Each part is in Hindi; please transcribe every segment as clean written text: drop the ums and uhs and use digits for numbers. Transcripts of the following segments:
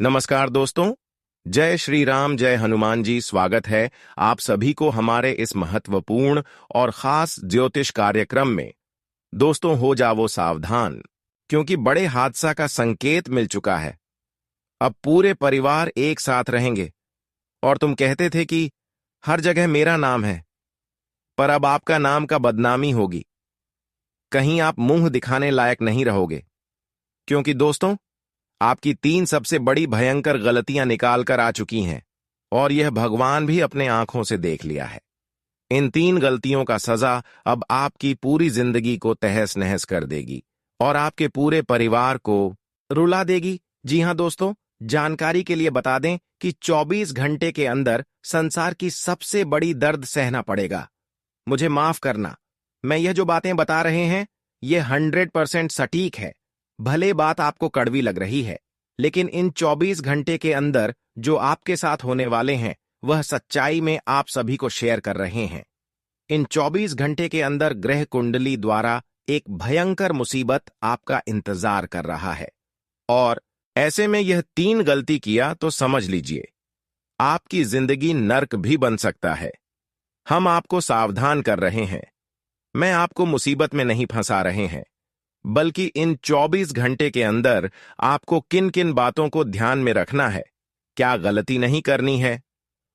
नमस्कार दोस्तों। जय श्री राम, जय हनुमान जी। स्वागत है आप सभी को हमारे इस महत्वपूर्ण और खास ज्योतिष कार्यक्रम में। दोस्तों, हो जाओ सावधान, क्योंकि बड़े हादसा का संकेत मिल चुका है। अब पूरे परिवार एक साथ रहेंगे और तुम कहते थे कि हर जगह मेरा नाम है, पर अब आपका नाम का बदनामी होगी। कहीं आप मुंह दिखाने लायक नहीं रहोगे, क्योंकि दोस्तों, आपकी 3 सबसे बड़ी भयंकर गलतियां निकाल कर आ चुकी हैं और यह भगवान भी अपने आंखों से देख लिया है। इन 3 गलतियों का सजा अब आपकी पूरी जिंदगी को तहस नहस कर देगी और आपके पूरे परिवार को रुला देगी। जी हां दोस्तों, जानकारी के लिए बता दें कि 24 घंटे के अंदर संसार की सबसे बड़ी दर्द सहना पड़ेगा। मुझे माफ करना, मैं यह जो बातें बता रहे हैं ये 100% सटीक है। भले बात आपको कड़वी लग रही है, लेकिन इन 24 घंटे के अंदर जो आपके साथ होने वाले हैं वह सच्चाई में आप सभी को शेयर कर रहे हैं। इन 24 घंटे के अंदर ग्रह कुंडली द्वारा एक भयंकर मुसीबत आपका इंतजार कर रहा है और ऐसे में यह 3 गलती किया तो समझ लीजिए आपकी जिंदगी नर्क भी बन सकता है। हम आपको सावधान कर रहे हैं, मैं आपको मुसीबत में नहीं फंसा रहे हैं, बल्कि इन 24 घंटे के अंदर आपको किन किन बातों को ध्यान में रखना है, क्या गलती नहीं करनी है,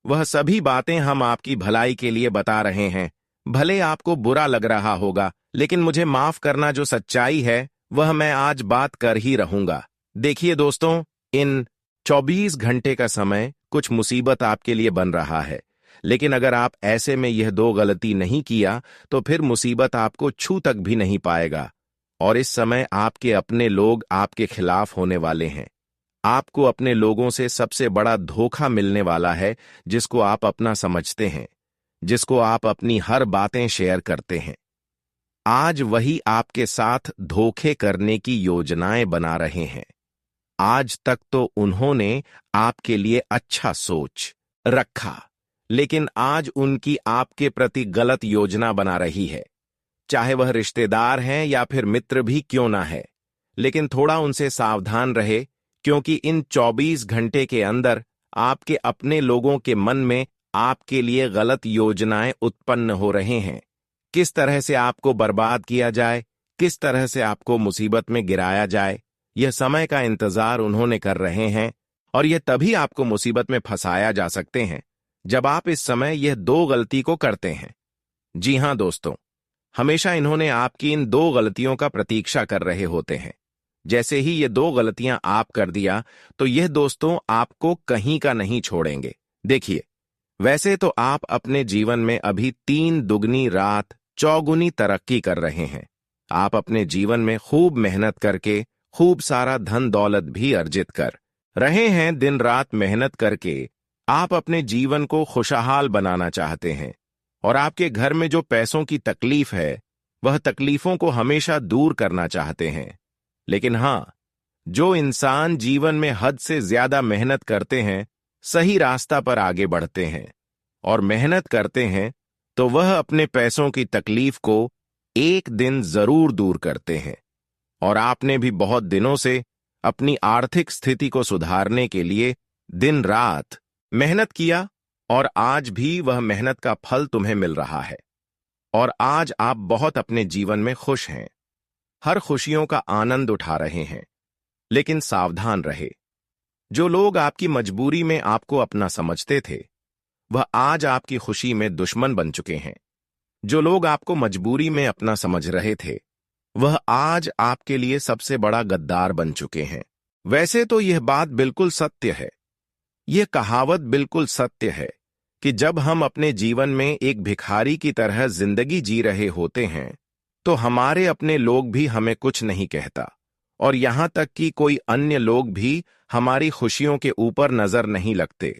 वह सभी बातें हम आपकी भलाई के लिए बता रहे हैं। भले आपको बुरा लग रहा होगा, लेकिन मुझे माफ करना, जो सच्चाई है वह मैं आज बात कर ही रहूंगा। देखिए दोस्तों, इन 24 घंटे का समय कुछ मुसीबत आपके लिए बन रहा है, लेकिन अगर आप ऐसे में यह 2 गलती नहीं किया तो फिर मुसीबत आपको छू तक भी नहीं पाएगा और इस समय आपके अपने लोग आपके खिलाफ होने वाले हैं। आपको अपने लोगों से सबसे बड़ा धोखा मिलने वाला है, जिसको आप अपना समझते हैं, जिसको आप अपनी हर बातें शेयर करते हैं। आज वही आपके साथ धोखे करने की योजनाएं बना रहे हैं। आज तक तो उन्होंने आपके लिए अच्छा सोच रखा, लेकिन आज उनकी आपके प्रति गलत योजना बना रही है, चाहे वह रिश्तेदार हैं या फिर मित्र भी क्यों ना है। लेकिन थोड़ा उनसे सावधान रहे, क्योंकि इन 24 घंटे के अंदर आपके अपने लोगों के मन में आपके लिए गलत योजनाएं उत्पन्न हो रहे हैं। किस तरह से आपको बर्बाद किया जाए, किस तरह से आपको मुसीबत में गिराया जाए, यह समय का इंतजार उन्होंने कर रहे हैं और यह तभी आपको मुसीबत में फंसाया जा सकते हैं जब आप इस समय यह 2 गलती को करते हैं। जी हां दोस्तों, हमेशा इन्होंने आपकी इन 2 गलतियों का प्रतीक्षा कर रहे होते हैं। जैसे ही ये 2 गलतियां आप कर दिया तो यह दोस्तों आपको कहीं का नहीं छोड़ेंगे। देखिए, वैसे तो आप अपने जीवन में अभी 3 दुगनी रात चौगुनी तरक्की कर रहे हैं। आप अपने जीवन में खूब मेहनत करके खूब सारा धन दौलत भी अर्जित कर रहे हैं। दिन रात मेहनत करके आप अपने जीवन को खुशहाल बनाना चाहते हैं और आपके घर में जो पैसों की तकलीफ है वह तकलीफों को हमेशा दूर करना चाहते हैं। लेकिन हां, जो इंसान जीवन में हद से ज्यादा मेहनत करते हैं, सही रास्ता पर आगे बढ़ते हैं और मेहनत करते हैं, तो वह अपने पैसों की तकलीफ को एक दिन जरूर दूर करते हैं। और आपने भी बहुत दिनों से अपनी आर्थिक स्थिति को सुधारने के लिए दिन रात मेहनत किया और आज भी वह मेहनत का फल तुम्हें मिल रहा है और आज आप बहुत अपने जीवन में खुश हैं, हर खुशियों का आनंद उठा रहे हैं। लेकिन सावधान रहे, जो लोग आपकी मजबूरी में आपको अपना समझते थे वह आज आपकी खुशी में दुश्मन बन चुके हैं। जो लोग आपको मजबूरी में अपना समझ रहे थे वह आज आपके लिए सबसे बड़ा गद्दार बन चुके हैं। वैसे तो यह बात बिल्कुल सत्य है, यह कहावत बिल्कुल सत्य है कि जब हम अपने जीवन में एक भिखारी की तरह जिंदगी जी रहे होते हैं तो हमारे अपने लोग भी हमें कुछ नहीं कहता और यहां तक कि कोई अन्य लोग भी हमारी खुशियों के ऊपर नजर नहीं लगते।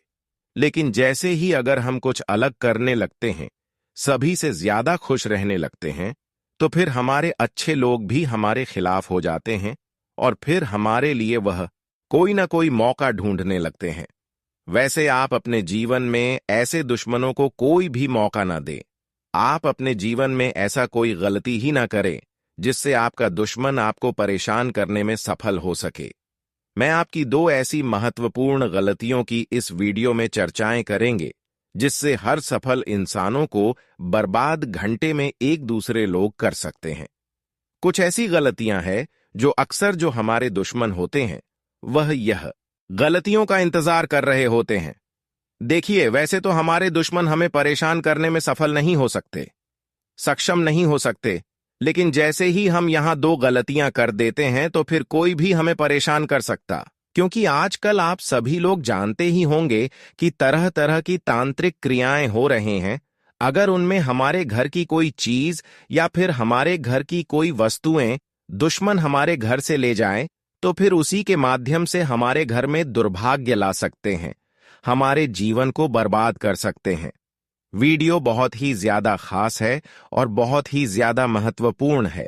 लेकिन जैसे ही अगर हम कुछ अलग करने लगते हैं, सभी से ज्यादा खुश रहने लगते हैं, तो फिर हमारे अच्छे लोग भी हमारे खिलाफ हो जाते हैं और फिर हमारे लिए वह कोई ना कोई मौका ढूंढने लगते हैं। वैसे आप अपने जीवन में ऐसे दुश्मनों को कोई भी मौका ना दें। आप अपने जीवन में ऐसा कोई गलती ही ना करें जिससे आपका दुश्मन आपको परेशान करने में सफल हो सके। मैं आपकी दो ऐसी महत्वपूर्ण गलतियों की इस वीडियो में चर्चाएं करेंगे जिससे हर सफल इंसानों को बर्बाद घंटे में एक दूसरे लोग कर सकते हैं। कुछ ऐसी गलतियां हैं जो अक्सर जो हमारे दुश्मन होते हैं वह यह गलतियों का इंतजार कर रहे होते हैं। देखिए, वैसे तो हमारे दुश्मन हमें परेशान करने में सफल नहीं हो सकते, सक्षम नहीं हो सकते, लेकिन जैसे ही हम यहां दो गलतियां कर देते हैं तो फिर कोई भी हमें परेशान कर सकता। क्योंकि आजकल आप सभी लोग जानते ही होंगे कि तरह तरह की तांत्रिक क्रियाएं हो रहे हैं। अगर उनमें हमारे घर की कोई चीज या फिर हमारे घर की कोई वस्तुएं दुश्मन हमारे घर से ले जाएं, तो फिर उसी के माध्यम से हमारे घर में दुर्भाग्य ला सकते हैं, हमारे जीवन को बर्बाद कर सकते हैं। वीडियो बहुत ही ज्यादा खास है और बहुत ही ज्यादा महत्वपूर्ण है।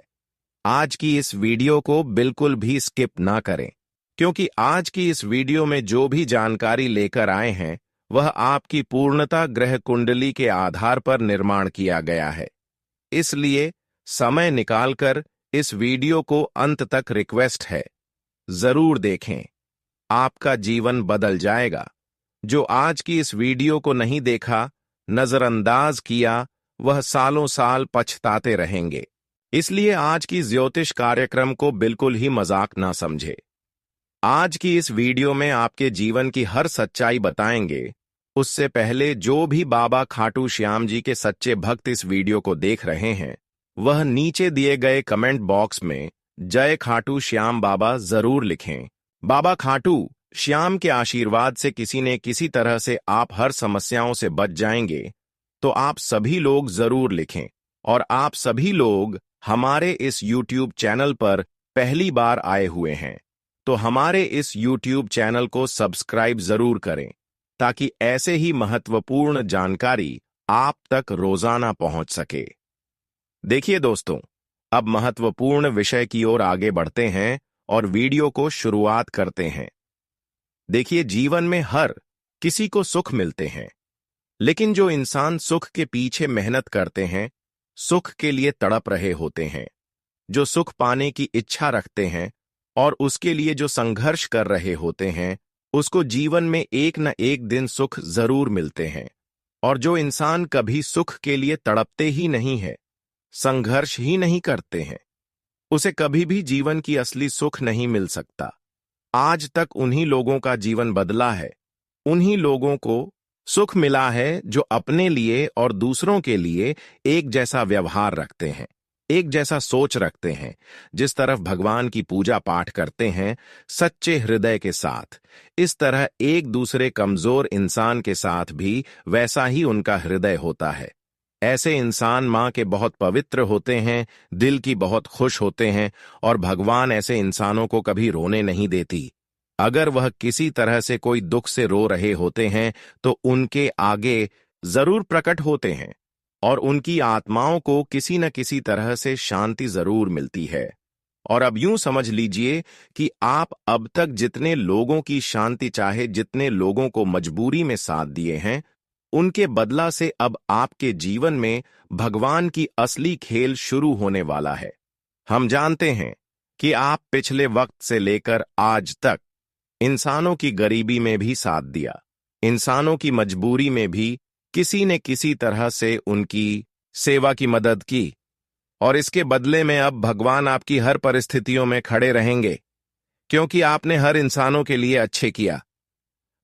आज की इस वीडियो को बिल्कुल भी स्किप ना करें, क्योंकि आज की इस वीडियो में जो भी जानकारी लेकर आए हैं वह आपकी पूर्णता ग्रह कुंडली के आधार पर निर्माण किया गया है। इसलिए समय निकालकर इस वीडियो को अंत तक रिक्वेस्ट है, जरूर देखें। आपका जीवन बदल जाएगा। जो आज की इस वीडियो को नहीं देखा, नजरअंदाज किया, वह सालों साल पछताते रहेंगे। इसलिए आज की ज्योतिष कार्यक्रम को बिल्कुल ही मजाक ना समझे। आज की इस वीडियो में आपके जीवन की हर सच्चाई बताएंगे। उससे पहले जो भी बाबा खाटू श्याम जी के सच्चे भक्त इस वीडियो को देख रहे हैं, वह नीचे दिए गए कमेंट बॉक्स में जय खाटू श्याम बाबा जरूर लिखें। बाबा खाटू श्याम के आशीर्वाद से किसी न किसी तरह से आप हर समस्याओं से बच जाएंगे। तो आप सभी लोग जरूर लिखें। और आप सभी लोग हमारे इस YouTube चैनल पर पहली बार आए हुए हैं तो हमारे इस YouTube चैनल को सब्सक्राइब जरूर करें, ताकि ऐसे ही महत्वपूर्ण जानकारी आप तक रोजाना पहुंच सके। देखिए दोस्तों, अब महत्वपूर्ण विषय की ओर आगे बढ़ते हैं और वीडियो को शुरुआत करते हैं। देखिए, जीवन में हर किसी को सुख मिलते हैं, लेकिन जो इंसान सुख के पीछे मेहनत करते हैं, सुख के लिए तड़प रहे होते हैं, जो सुख पाने की इच्छा रखते हैं और उसके लिए जो संघर्ष कर रहे होते हैं, उसको जीवन में एक न एक दिन सुख जरूर मिलते हैं। और जो इंसान कभी सुख के लिए तड़पते ही नहीं है, संघर्ष ही नहीं करते हैं, उसे कभी भी जीवन की असली सुख नहीं मिल सकता। आज तक उन्हीं लोगों का जीवन बदला है, उन्हीं लोगों को सुख मिला है जो अपने लिए और दूसरों के लिए एक जैसा व्यवहार रखते हैं, एक जैसा सोच रखते हैं, जिस तरफ भगवान की पूजा पाठ करते हैं सच्चे हृदय के साथ, इस तरह एक दूसरे कमजोर इंसान के साथ भी वैसा ही उनका हृदय होता है। ऐसे इंसान मां के बहुत पवित्र होते हैं, दिल की बहुत खुश होते हैं और भगवान ऐसे इंसानों को कभी रोने नहीं देती। अगर वह किसी तरह से कोई दुख से रो रहे होते हैं तो उनके आगे जरूर प्रकट होते हैं और उनकी आत्माओं को किसी न किसी तरह से शांति जरूर मिलती है। और अब यूं समझ लीजिए कि आप अब तक जितने लोगों की शांति चाहे, जितने लोगों को मजबूरी में साथ दिए हैं, उनके बदला से अब आपके जीवन में भगवान की असली खेल शुरू होने वाला है। हम जानते हैं कि आप पिछले वक्त से लेकर आज तक इंसानों की गरीबी में भी साथ दिया, इंसानों की मजबूरी में भी किसी ने किसी तरह से उनकी सेवा की मदद की, और इसके बदले में अब भगवान आपकी हर परिस्थितियों में खड़े रहेंगे, क्योंकि आपने हर इंसानों के लिए अच्छे किया।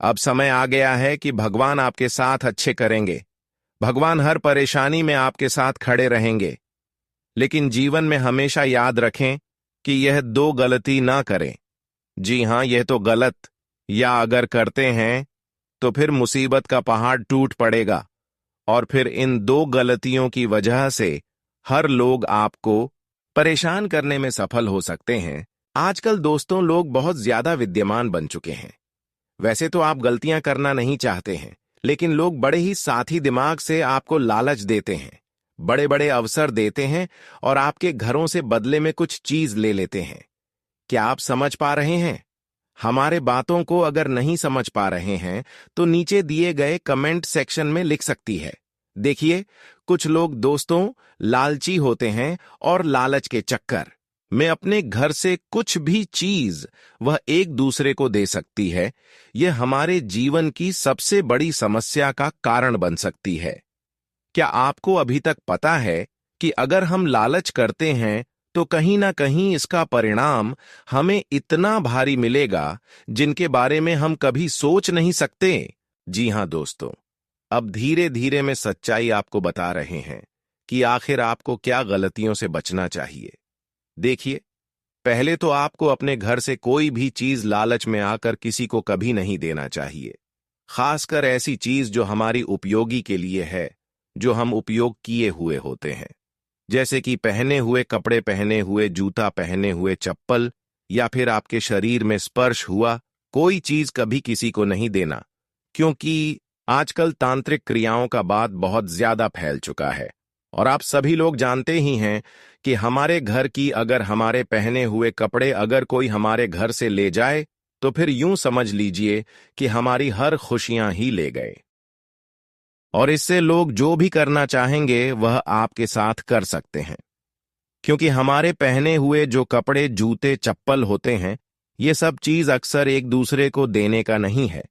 अब समय आ गया है कि भगवान आपके साथ अच्छे करेंगे। भगवान हर परेशानी में आपके साथ खड़े रहेंगे। लेकिन जीवन में हमेशा याद रखें कि यह दो गलती ना करें। जी हां, यह तो गलत, या अगर करते हैं तो फिर मुसीबत का पहाड़ टूट पड़ेगा और फिर इन दो गलतियों की वजह से हर लोग आपको परेशान करने में सफल हो सकते हैं। आजकल दोस्तों, लोग बहुत ज्यादा विद्यमान बन चुके हैं। वैसे तो आप गलतियां करना नहीं चाहते हैं, लेकिन लोग बड़े ही साथी दिमाग से आपको लालच देते हैं, बड़े बड़े अवसर देते हैं और आपके घरों से बदले में कुछ चीज ले लेते हैं। क्या आप समझ पा रहे हैं? हमारे बातों को अगर नहीं समझ पा रहे हैं तो नीचे दिए गए कमेंट सेक्शन में लिख सकती है। देखिए, कुछ लोग दोस्तों लालची होते हैं और लालच के चक्कर में अपने घर से कुछ भी चीज वह एक दूसरे को दे सकती है, यह हमारे जीवन की सबसे बड़ी समस्या का कारण बन सकती है। क्या आपको अभी तक पता है कि अगर हम लालच करते हैं तो कहीं ना कहीं इसका परिणाम हमें इतना भारी मिलेगा जिनके बारे में हम कभी सोच नहीं सकते? जी हां दोस्तों, अब धीरे धीरे में सच्चाई आपको बता रहे हैं कि आखिर आपको क्या गलतियों से बचना चाहिए। देखिए, पहले तो आपको अपने घर से कोई भी चीज लालच में आकर किसी को कभी नहीं देना चाहिए, खासकर ऐसी चीज जो हमारी उपयोगी के लिए है, जो हम उपयोग किए हुए होते हैं, जैसे कि पहने हुए कपड़े, पहने हुए जूता, पहने हुए चप्पल, या फिर आपके शरीर में स्पर्श हुआ कोई चीज कभी किसी को नहीं देना, क्योंकि आजकल तांत्रिक क्रियाओं का बात बहुत ज्यादा फैल चुका है और आप सभी लोग जानते ही हैं कि हमारे घर की अगर हमारे पहने हुए कपड़े अगर कोई हमारे घर से ले जाए तो फिर यूं समझ लीजिए कि हमारी हर खुशियां ही ले गए, और इससे लोग जो भी करना चाहेंगे वह आपके साथ कर सकते हैं, क्योंकि हमारे पहने हुए जो कपड़े, जूते, चप्पल होते हैं, ये सब चीज अक्सर एक दूसरे को देने का नहीं है।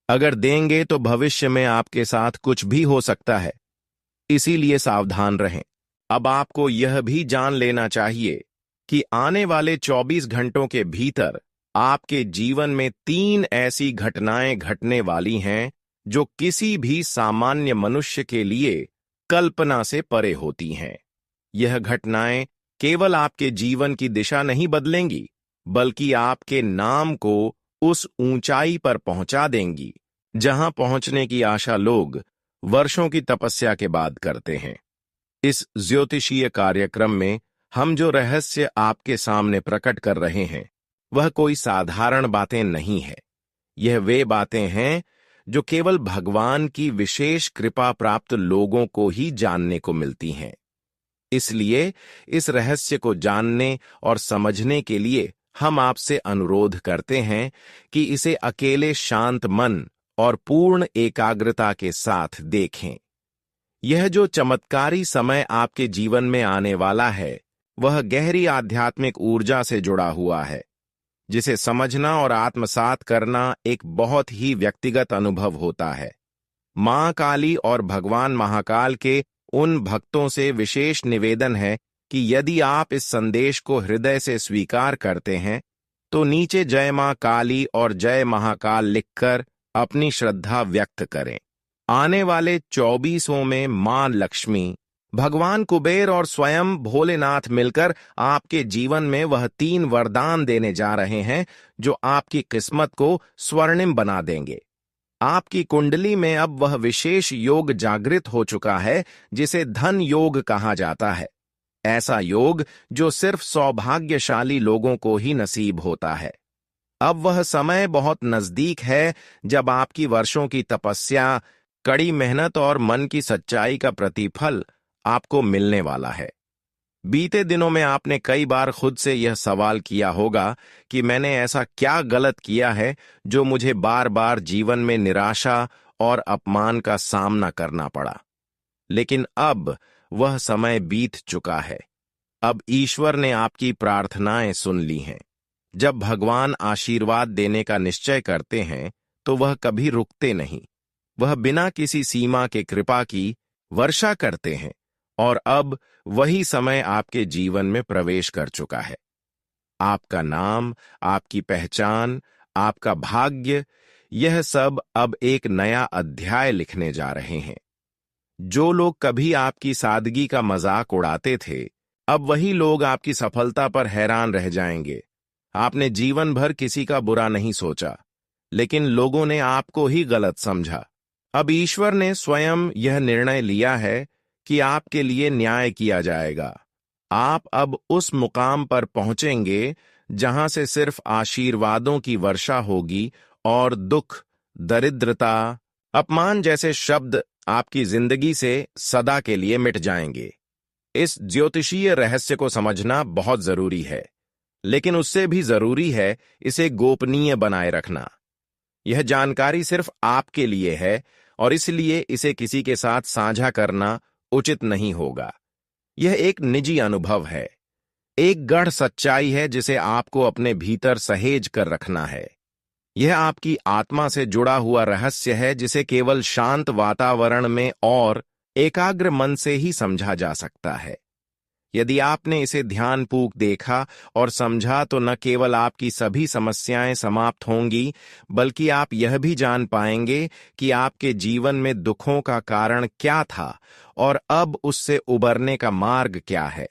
अगर देंगे तो भविष्य में आपके साथ कुछ भी हो सकता है, इसीलिए सावधान रहें। अब आपको यह भी जान लेना चाहिए कि आने वाले 24 घंटों के भीतर आपके जीवन में 3 ऐसी घटनाएं घटने वाली हैं जो किसी भी सामान्य मनुष्य के लिए कल्पना से परे होती हैं। यह घटनाएं केवल आपके जीवन की दिशा नहीं बदलेंगी, बल्कि आपके नाम को उस ऊंचाई पर पहुंचा देंगी जहां पहुंचने की आशा लोग वर्षों की तपस्या के बाद करते हैं। इस ज्योतिषीय कार्यक्रम में हम जो रहस्य आपके सामने प्रकट कर रहे हैं वह कोई साधारण बातें नहीं है। यह वे बातें हैं जो केवल भगवान की विशेष कृपा प्राप्त लोगों को ही जानने को मिलती हैं। इसलिए इस रहस्य को जानने और समझने के लिए हम आपसे अनुरोध करते हैं कि इसे अकेले शांत मन और पूर्ण एकाग्रता के साथ देखें। यह जो चमत्कारी समय आपके जीवन में आने वाला है वह गहरी आध्यात्मिक ऊर्जा से जुड़ा हुआ है, जिसे समझना और आत्मसात करना एक बहुत ही व्यक्तिगत अनुभव होता है। मां काली और भगवान महाकाल के उन भक्तों से विशेष निवेदन है कि यदि आप इस संदेश को हृदय से स्वीकार करते हैं तो नीचे जय मां काली और जय महाकाल लिखकर अपनी श्रद्धा व्यक्त करें। आने वाले 24 में मां लक्ष्मी, भगवान कुबेर और स्वयं भोलेनाथ मिलकर आपके जीवन में वह 3 वरदान देने जा रहे हैं जो आपकी किस्मत को स्वर्णिम बना देंगे। आपकी कुंडली में अब वह विशेष योग जागृत हो चुका है जिसे धन योग कहा जाता है। ऐसा योग जो सिर्फ सौभाग्यशाली लोगों को ही नसीब होता है। अब वह समय बहुत नजदीक है जब आपकी वर्षों की तपस्या, कड़ी मेहनत और मन की सच्चाई का प्रतिफल आपको मिलने वाला है। बीते दिनों में आपने कई बार खुद से यह सवाल किया होगा कि मैंने ऐसा क्या गलत किया है जो मुझे बार बार जीवन में निराशा और अपमान का सामना करना पड़ा। लेकिन अब वह समय बीत चुका है। अब ईश्वर ने आपकी प्रार्थनाएं सुन ली हैं। जब भगवान आशीर्वाद देने का निश्चय करते हैं तो वह कभी रुकते नहीं। वह बिना किसी सीमा के कृपा की वर्षा करते हैं और अब वही समय आपके जीवन में प्रवेश कर चुका है। आपका नाम, आपकी पहचान, आपका भाग्य, यह सब अब एक नया अध्याय लिखने जा रहे हैं। जो लोग कभी आपकी सादगी का मजाक उड़ाते थे, अब वही लोग आपकी सफलता पर हैरान रह जाएंगे। आपने जीवन भर किसी का बुरा नहीं सोचा, लेकिन लोगों ने आपको ही गलत समझा। अब ईश्वर ने स्वयं यह निर्णय लिया है कि आपके लिए न्याय किया जाएगा। आप अब उस मुकाम पर पहुंचेंगे जहां से सिर्फ आशीर्वादों की वर्षा होगी और दुख, दरिद्रता, अपमान जैसे शब्द आपकी जिंदगी से सदा के लिए मिट जाएंगे। इस ज्योतिषीय रहस्य को समझना बहुत जरूरी है, लेकिन उससे भी जरूरी है इसे गोपनीय बनाए रखना। यह जानकारी सिर्फ आपके लिए है और इसलिए इसे किसी के साथ साझा करना उचित नहीं होगा। यह एक निजी अनुभव है। एक गढ़ सच्चाई है जिसे आपको अपने भीतर सहेज कर रखना है। यह आपकी आत्मा से जुड़ा हुआ रहस्य है जिसे केवल शांत वातावरण में और एकाग्र मन से ही समझा जा सकता है। यदि आपने इसे ध्यानपूर्वक देखा और समझा तो न केवल आपकी सभी समस्याएं समाप्त होंगी, बल्कि आप यह भी जान पाएंगे कि आपके जीवन में दुखों का कारण क्या था और अब उससे उबरने का मार्ग क्या है।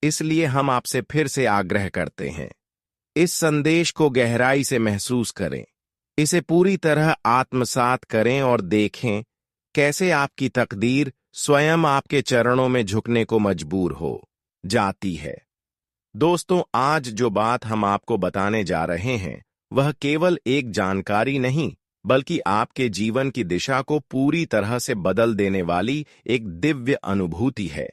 इसलिए हम आपसे फिर से आग्रह करते हैं, इस संदेश को गहराई से महसूस करें, इसे पूरी तरह आत्मसात करें और देखें कैसे आपकी तकदीर स्वयं आपके चरणों में झुकने को मजबूर हो जाती है। दोस्तों, आज जो बात हम आपको बताने जा रहे हैं वह केवल एक जानकारी नहीं, बल्कि आपके जीवन की दिशा को पूरी तरह से बदल देने वाली एक दिव्य अनुभूति है।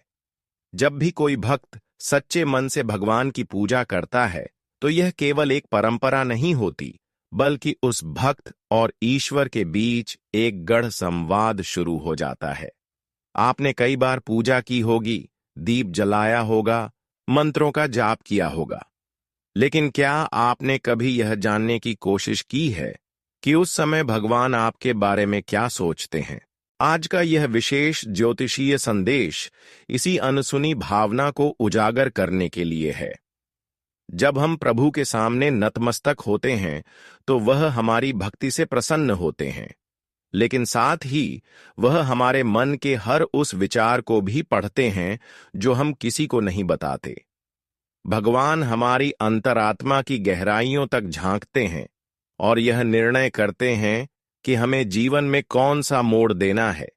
जब भी कोई भक्त सच्चे मन से भगवान की पूजा करता है तो यह केवल एक परंपरा नहीं होती, बल्कि उस भक्त और ईश्वर के बीच एक गढ़ संवाद शुरू हो जाता है। आपने कई बार पूजा की होगी, दीप जलाया होगा, मंत्रों का जाप किया होगा, लेकिन क्या आपने कभी यह जानने की कोशिश की है कि उस समय भगवान आपके बारे में क्या सोचते हैं? आज का यह विशेष ज्योतिषीय संदेश इसी अनसुनी भावना को उजागर करने के लिए है। जब हम प्रभु के सामने नतमस्तक होते हैं तो वह हमारी भक्ति से प्रसन्न होते हैं, लेकिन साथ ही वह हमारे मन के हर उस विचार को भी पढ़ते हैं जो हम किसी को नहीं बताते। भगवान हमारी अंतरात्मा की गहराइयों तक झांकते हैं और यह निर्णय करते हैं कि हमें जीवन में कौन सा मोड़ देना है।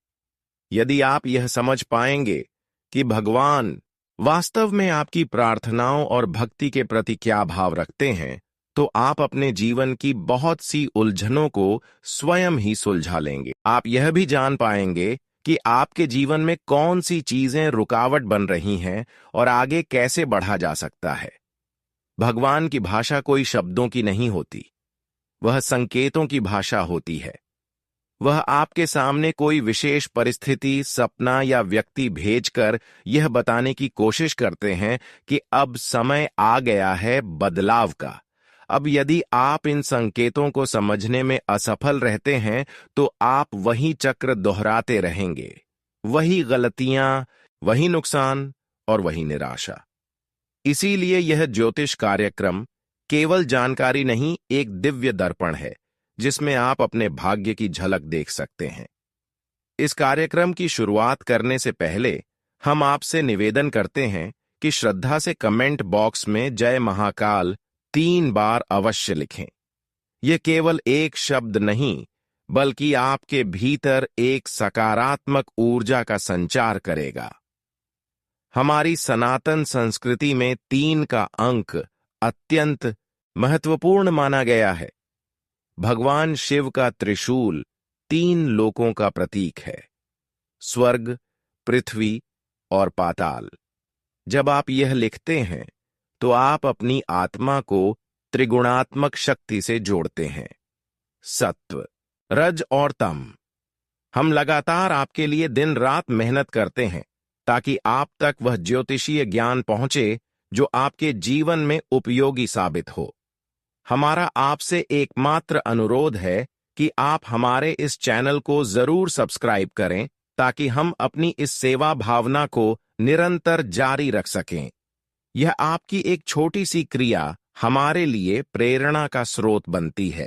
यदि आप यह समझ पाएंगे कि भगवान वास्तव में आपकी प्रार्थनाओं और भक्ति के प्रति क्या भाव रखते हैं, तो आप अपने जीवन की बहुत सी उलझनों को स्वयं ही सुलझा लेंगे। आप यह भी जान पाएंगे कि आपके जीवन में कौन सी चीजें रुकावट बन रही हैं और आगे कैसे बढ़ा जा सकता है। भगवान की भाषा कोई शब्दों की नहीं होती, वह संकेतों की भाषा होती है। वह आपके सामने कोई विशेष परिस्थिति, सपना या व्यक्ति भेजकर यह बताने की कोशिश करते हैं कि अब समय आ गया है बदलाव का। अब यदि आप इन संकेतों को समझने में असफल रहते हैं तो आप वही चक्र दोहराते रहेंगे, वही गलतियां, वही नुकसान और वही निराशा। इसीलिए यह ज्योतिष कार्यक्रम केवल जानकारी नहीं, एक दिव्य दर्पण है जिसमें आप अपने भाग्य की झलक देख सकते हैं। इस कार्यक्रम की शुरुआत करने से पहले हम आपसे निवेदन करते हैं कि श्रद्धा से कमेंट बॉक्स में जय महाकाल 3 बार अवश्य लिखें। यह केवल एक शब्द नहीं, बल्कि आपके भीतर एक सकारात्मक ऊर्जा का संचार करेगा। हमारी सनातन संस्कृति में 3 का अंक अत्यंत महत्वपूर्ण माना गया है। भगवान शिव का त्रिशूल 3 लोकों का प्रतीक है, स्वर्ग, पृथ्वी और पाताल। जब आप यह लिखते हैं तो आप अपनी आत्मा को त्रिगुणात्मक शक्ति से जोड़ते हैं, सत्व, रज और तम। हम लगातार आपके लिए दिन रात मेहनत करते हैं ताकि आप तक वह ज्योतिषीय ज्ञान पहुंचे जो आपके जीवन में उपयोगी साबित हो। हमारा आपसे एकमात्र अनुरोध है कि आप हमारे इस चैनल को जरूर सब्सक्राइब करें ताकि हम अपनी इस सेवा भावना को निरंतर जारी रख सकें। यह आपकी एक छोटी सी क्रिया हमारे लिए प्रेरणा का स्रोत बनती है।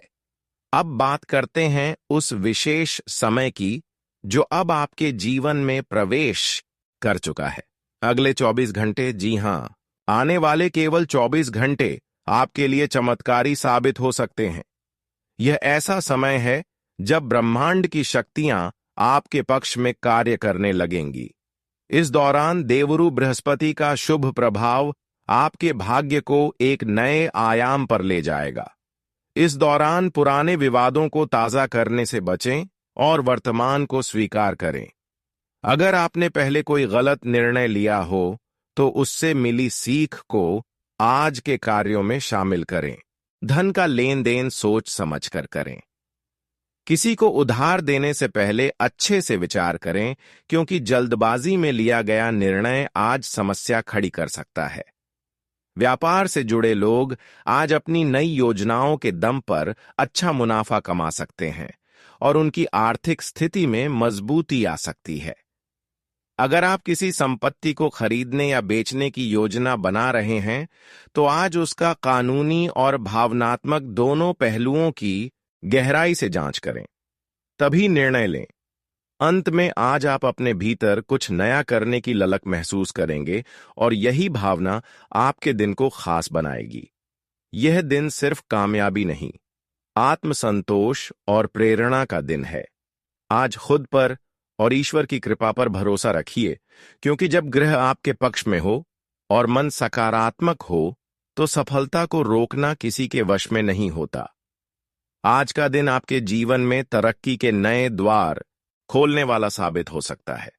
अब बात करते हैं उस विशेष समय की जो अब आपके जीवन में प्रवेश कर चुका है। अगले 24 घंटे, जी हां, आने वाले केवल 24 घंटे आपके लिए चमत्कारी साबित हो सकते हैं। यह ऐसा समय है जब ब्रह्मांड की शक्तियां आपके पक्ष में कार्य करने लगेंगी। इस दौरान देवरु बृहस्पति का शुभ प्रभाव आपके भाग्य को एक नए आयाम पर ले जाएगा। इस दौरान पुराने विवादों को ताजा करने से बचें और वर्तमान को स्वीकार करें। अगर आपने पहले कोई गलत निर्णय लिया हो तो उससे मिली सीख को आज के कार्यों में शामिल करें। धन का लेन देन सोच समझकर करें। किसी को उधार देने से पहले अच्छे से विचार करें, क्योंकि जल्दबाजी में लिया गया निर्णय आज समस्या खड़ी कर सकता है। व्यापार से जुड़े लोग आज अपनी नई योजनाओं के दम पर अच्छा मुनाफा कमा सकते हैं और उनकी आर्थिक स्थिति में मजबूती आ सकती है। अगर आप किसी संपत्ति को खरीदने या बेचने की योजना बना रहे हैं, तो आज उसका कानूनी और भावनात्मक दोनों पहलुओं की गहराई से जांच करें, तभी निर्णय लें। अंत में आज आप अपने भीतर कुछ नया करने की ललक महसूस करेंगे और यही भावना आपके दिन को खास बनाएगी। यह दिन सिर्फ कामयाबी नहीं, आत्मसंतोष और प्रेरणा का दिन है। आज खुद पर और ईश्वर की कृपा पर भरोसा रखिए, क्योंकि जब ग्रह आपके पक्ष में हो और मन सकारात्मक हो, तो सफलता को रोकना किसी के वश में नहीं होता। आज का दिन आपके जीवन में तरक्की के नए द्वार खोलने वाला साबित हो सकता है।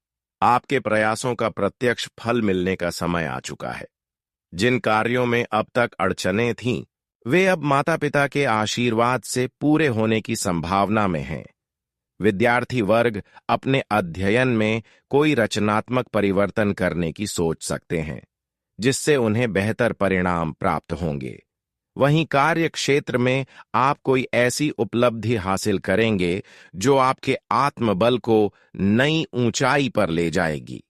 आपके प्रयासों का प्रत्यक्ष फल मिलने का समय आ चुका है। जिन कार्यों में अब तक अड़चनें थीं, वे अब माता पिता के आशीर्वाद से पूरे होने की संभावना में हैं। विद्यार्थी वर्ग अपने अध्ययन में कोई रचनात्मक परिवर्तन करने की सोच सकते हैं, जिससे उन्हें बेहतर परिणाम प्राप्त होंगे। वहीं कार्य क्षेत्र में आप कोई ऐसी उपलब्धि हासिल करेंगे जो आपके आत्मबल को नई ऊंचाई पर ले जाएगी।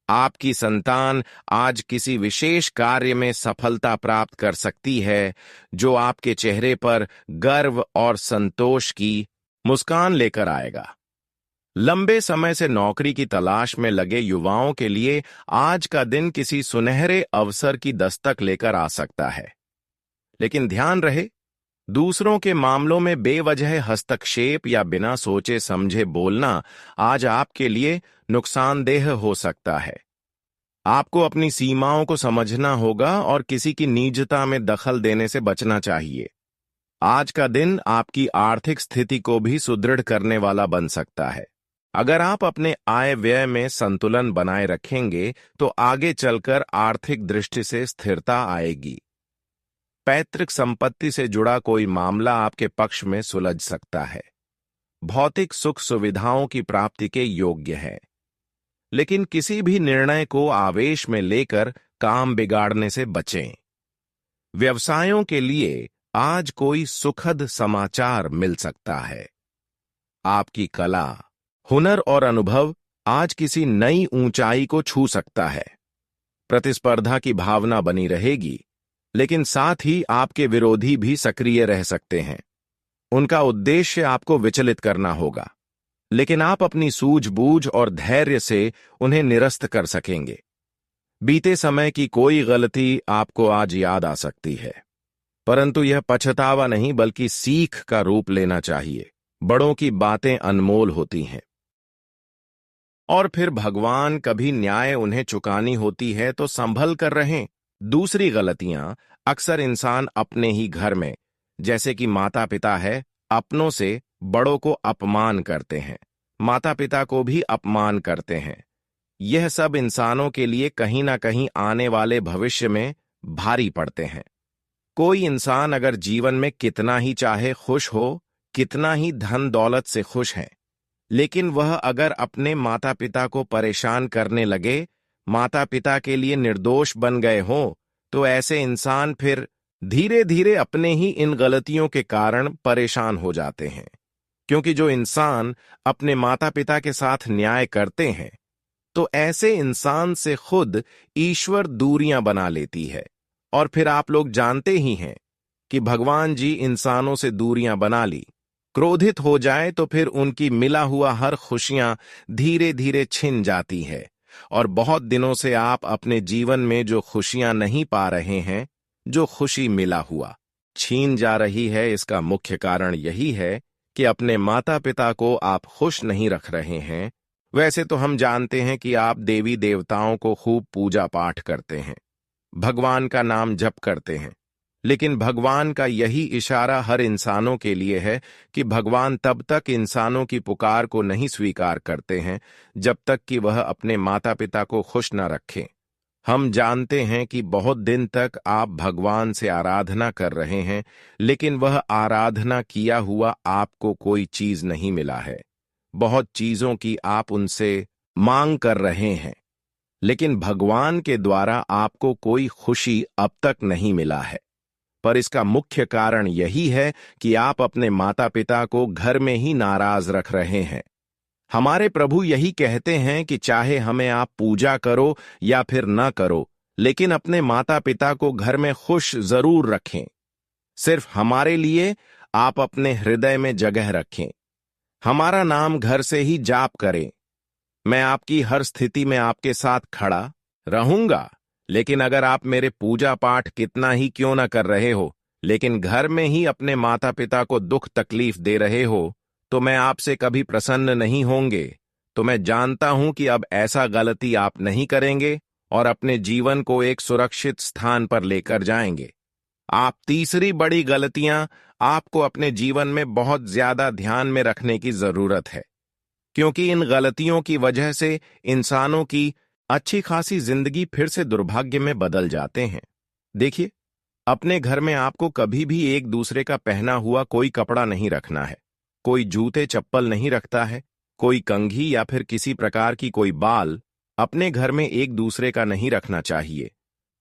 आपकी संतान आज किसी विशेष कार्य में सफलता प्राप्त कर सकती है, जो आपके चेहरे पर गर्व और संतोष की मुस्कान लेकर आएगा। लंबे समय से नौकरी की तलाश में लगे युवाओं के लिए आज का दिन किसी सुनहरे अवसर की दस्तक लेकर आ सकता है। लेकिन ध्यान रहे, दूसरों के मामलों में बेवजह हस्तक्षेप या बिना सोचे समझे बोलना आज आपके लिए नुकसानदेह हो सकता है। आपको अपनी सीमाओं को समझना होगा और किसी की निजता में दखल देने से बचना चाहिए। आज का दिन आपकी आर्थिक स्थिति को भी सुदृढ़ करने वाला बन सकता है। अगर आप अपने आय व्यय में संतुलन बनाए रखेंगे, तो आगे चलकर आर्थिक दृष्टि से स्थिरता आएगी। पैतृक संपत्ति से जुड़ा कोई मामला आपके पक्ष में सुलझ सकता है। भौतिक सुख सुविधाओं की प्राप्ति के योग्य है, लेकिन किसी भी निर्णय को आवेश में लेकर काम बिगाड़ने से बचें। व्यवसायों के लिए आज कोई सुखद समाचार मिल सकता है। आपकी कला, हुनर और अनुभव आज किसी नई ऊंचाई को छू सकता है। प्रतिस्पर्धा की भावना बनी रहेगी, लेकिन साथ ही आपके विरोधी भी सक्रिय रह सकते हैं। उनका उद्देश्य आपको विचलित करना होगा, लेकिन आप अपनी सूझबूझ और धैर्य से उन्हें निरस्त कर सकेंगे। बीते समय की कोई गलती आपको आज याद आ सकती है, परंतु यह पछतावा नहीं बल्कि सीख का रूप लेना चाहिए। बड़ों की बातें अनमोल होती हैं। और फिर भगवान कभी न्याय उन्हें चुकानी होती है तो संभल कर रहें। दूसरी गलतियां अक्सर इंसान अपने ही घर में, जैसे कि माता पिता है, अपनों से बड़ों को अपमान करते हैं, माता पिता को भी अपमान करते हैं। यह सब इंसानों के लिए कहीं ना कहीं आने वाले भविष्य में भारी पड़ते हैं। कोई इंसान अगर जीवन में कितना ही चाहे खुश हो, कितना ही धन दौलत से खुश है, लेकिन वह अगर अपने माता पिता को परेशान करने लगे, माता पिता के लिए निर्दोष बन गए हों, तो ऐसे इंसान फिर धीरे धीरे अपने ही इन गलतियों के कारण परेशान हो जाते हैं। क्योंकि जो इंसान अपने माता पिता के साथ न्याय करते हैं, तो ऐसे इंसान से खुद ईश्वर दूरियां बना लेती है। और फिर आप लोग जानते ही हैं कि भगवान जी इंसानों से दूरियां बना ली। क्रोधित हो जाए तो फिर उनकी मिला हुआ हर खुशियां धीरे धीरे छिन जाती है, और बहुत दिनों से आप अपने जीवन में जो खुशियां नहीं पा रहे हैं, जो खुशी मिला हुआ छीन जा रही है, इसका मुख्य कारण यही है कि अपने माता पिता को आप खुश नहीं रख रहे हैं। वैसे तो हम जानते हैं कि आप देवी देवताओं को खूब पूजा पाठ करते हैं, भगवान का नाम जप करते हैं, लेकिन भगवान का यही इशारा हर इंसानों के लिए है कि भगवान तब तक इंसानों की पुकार को नहीं स्वीकार करते हैं जब तक कि वह अपने माता पिता को खुश न रखें। हम जानते हैं कि बहुत दिन तक आप भगवान से आराधना कर रहे हैं, लेकिन वह आराधना किया हुआ आपको कोई चीज नहीं मिला है। बहुत चीजों की आप उनसे मांग कर रहे हैं, लेकिन भगवान के द्वारा आपको कोई खुशी अब तक नहीं मिला है। पर इसका मुख्य कारण यही है कि आप अपने माता पिता को घर में ही नाराज रख रहे हैं। हमारे प्रभु यही कहते हैं कि चाहे हमें आप पूजा करो या फिर न करो, लेकिन अपने माता पिता को घर में खुश जरूर रखें। सिर्फ हमारे लिए आप अपने हृदय में जगह रखें। हमारा नाम घर से ही जाप करें। मैं आपकी हर स्थिति में आपके साथ खड़ा रहूंगा, लेकिन अगर आप मेरे पूजा पाठ कितना ही क्यों न कर रहे हो, लेकिन घर में ही अपने माता पिता को दुख तकलीफ दे रहे हो, तो मैं आपसे कभी प्रसन्न नहीं होंगे। तो मैं जानता हूं कि अब ऐसा गलती आप नहीं करेंगे और अपने जीवन को एक सुरक्षित स्थान पर लेकर जाएंगे। आप तीसरी बड़ी गलतियां आपको अपने जीवन में बहुत ज्यादा ध्यान में रखने की जरूरत है, क्योंकि इन गलतियों की वजह से इंसानों की अच्छी खासी जिंदगी फिर से दुर्भाग्य में बदल जाते हैं। देखिए, अपने घर में आपको कभी भी एक दूसरे का पहना हुआ कोई कपड़ा नहीं रखना है, कोई जूते चप्पल नहीं रखता है, कोई कंघी या फिर किसी प्रकार की कोई बाल अपने घर में एक दूसरे का नहीं रखना चाहिए,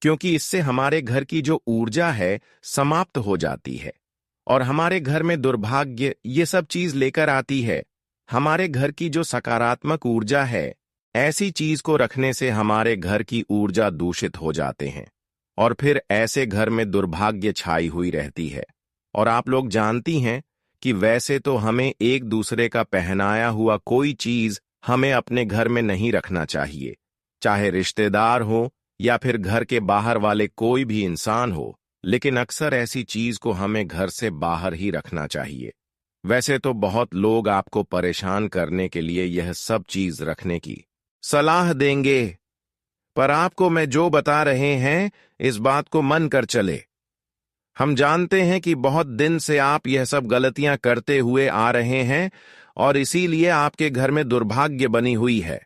क्योंकि इससे हमारे घर की जो ऊर्जा है समाप्त हो जाती है और हमारे घर में दुर्भाग्य ये सब चीज लेकर आती है। हमारे घर की जो सकारात्मक ऊर्जा है, ऐसी चीज को रखने से हमारे घर की ऊर्जा दूषित हो जाते हैं और फिर ऐसे घर में दुर्भाग्य छाई हुई रहती है। और आप लोग जानती हैं कि वैसे तो हमें एक दूसरे का पहनाया हुआ कोई चीज हमें अपने घर में नहीं रखना चाहिए, चाहे रिश्तेदार हो या फिर घर के बाहर वाले कोई भी इंसान हो, लेकिन अक्सर ऐसी चीज को हमें घर से बाहर ही रखना चाहिए। वैसे तो बहुत लोग आपको परेशान करने के लिए यह सब चीज रखने की सलाह देंगे, पर आपको मैं जो बता रहे हैं इस बात को मन कर चले। हम जानते हैं कि बहुत दिन से आप यह सब गलतियां करते हुए आ रहे हैं और इसीलिए आपके घर में दुर्भाग्य बनी हुई है।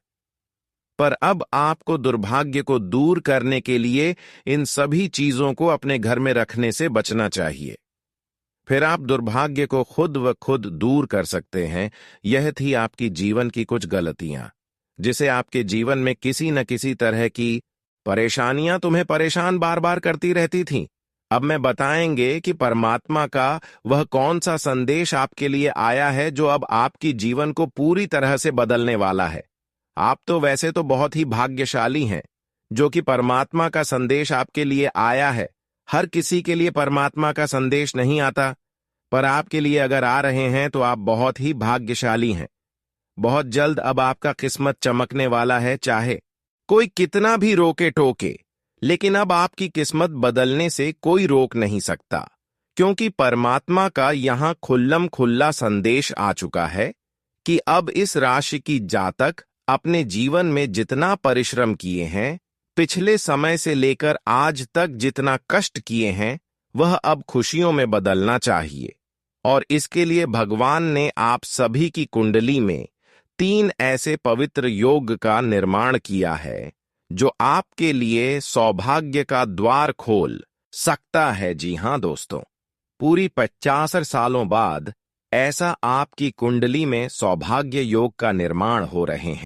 पर अब आपको दुर्भाग्य को दूर करने के लिए इन सभी चीजों को अपने घर में रखने से बचना चाहिए। फिर आप दुर्भाग्य को खुद व खुद दूर कर सकते हैं। यह थी आपकी जीवन की कुछ गलतियां, जिसे आपके जीवन में किसी न किसी तरह की परेशानियां तुम्हें परेशान बार बार करती रहती थीं। अब मैं बताएंगे कि परमात्मा का वह कौन सा संदेश आपके लिए आया है जो अब आपकी जीवन को पूरी तरह से बदलने वाला है। आप तो वैसे तो बहुत ही भाग्यशाली हैं जो कि परमात्मा का संदेश आपके लिए आया है। हर किसी के लिए परमात्मा का संदेश नहीं आता, पर आपके लिए अगर आ रहे हैं तो आप बहुत ही भाग्यशाली हैं। बहुत जल्द अब आपका किस्मत चमकने वाला है, चाहे कोई कितना भी रोके टोके, लेकिन अब आपकी किस्मत बदलने से कोई रोक नहीं सकता, क्योंकि परमात्मा का यहां खुल्लम खुल्ला संदेश आ चुका है कि अब इस राशि की जातक अपने जीवन में जितना परिश्रम किए हैं, पिछले समय से लेकर आज तक जितना कष्ट किए हैं, वह अब खुशियों में बदलना चाहिए। और इसके लिए भगवान ने आप सभी की कुंडली में 3 ऐसे पवित्र योग का निर्माण किया है जो आपके लिए सौभाग्य का द्वार खोल सकता है। जी हां दोस्तों, पूरी 50 सालों बाद ऐसा आपकी कुंडली में सौभाग्य योग का निर्माण हो रहे हैं।